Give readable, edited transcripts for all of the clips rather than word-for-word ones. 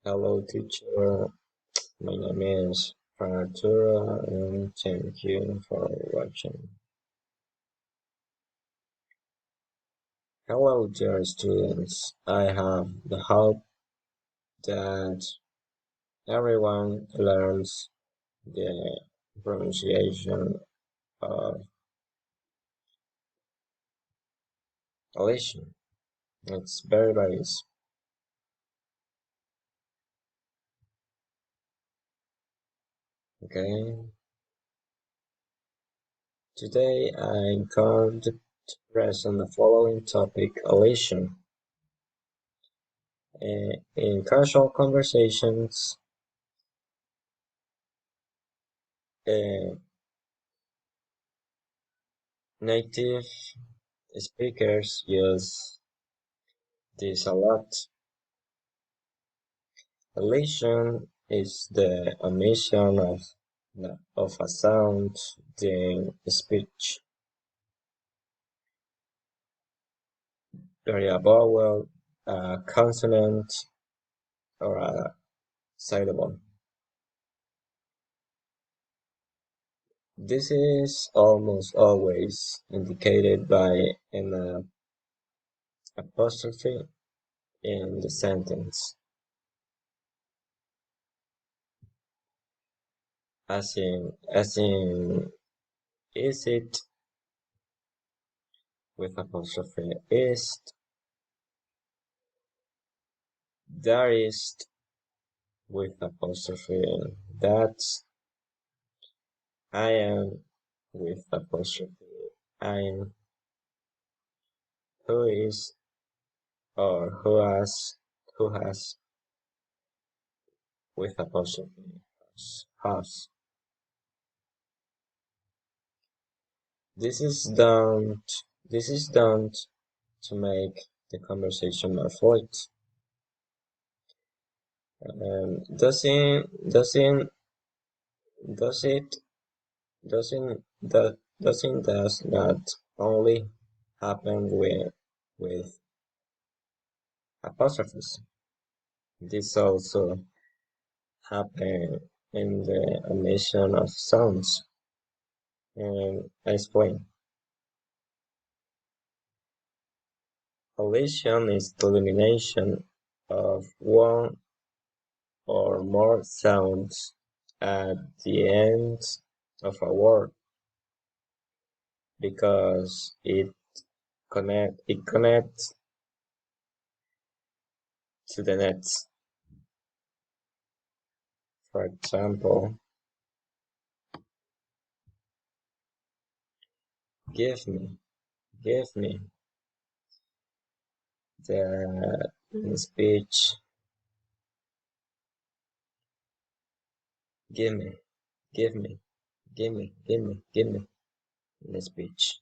Hello, teacher. My name is Arturo, and thank you for watching. Hello, dear students. I have the hope that everyone learns the pronunciation of Galician. It's very easy. Okay. Today I'm going to present the following topic: Galician. In casual conversations, uh, native speakers use this a lot. Elation is the omission of a sound in speech, a vowel, a consonant, or a syllable. This is almost always indicated by an apostrophe in the sentence, as in is it with apostrophe is, there is with apostrophe, that's, I am with apostrophe, I'm, who is, or who has with apostrophe, has. This is done. This is done to make the conversation more fluid. Does it does not only happen with apostrophes. This also happen in the omission of sounds. And I explain. Elision is the elimination of one or more sounds at the end of a word because it connects to the next. For example, give me, give me the speech, give me, give me, give me, give me, give me the speech.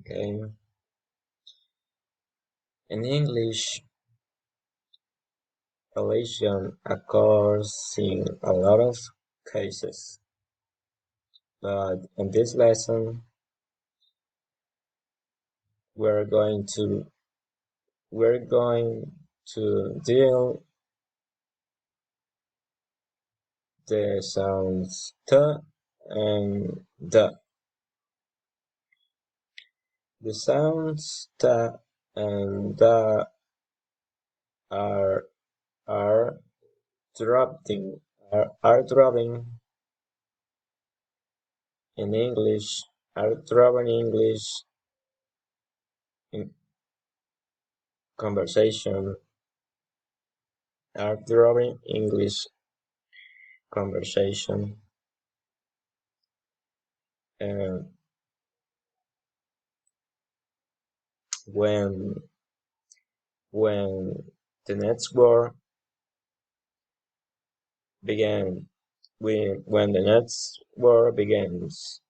Okay. In English, elision occurs in a lot of cases, but in this lesson, we're going to we're going to deal the sounds t and d. The sounds t and d are are dropping in English are dropping English in conversation are dropping English conversation and when when the next word began when the next word begins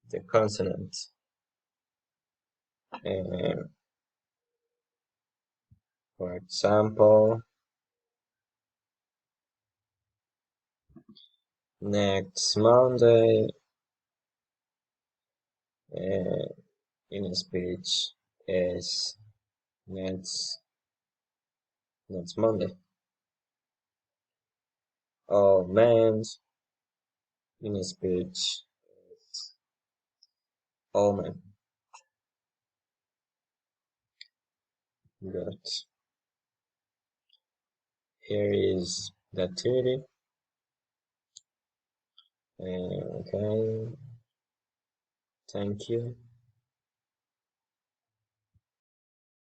the consonant. And for example, next Monday, uh, in speech is next Monday. Oh man, in speech is oh man. Good. Here is the theory. Okay, thank you.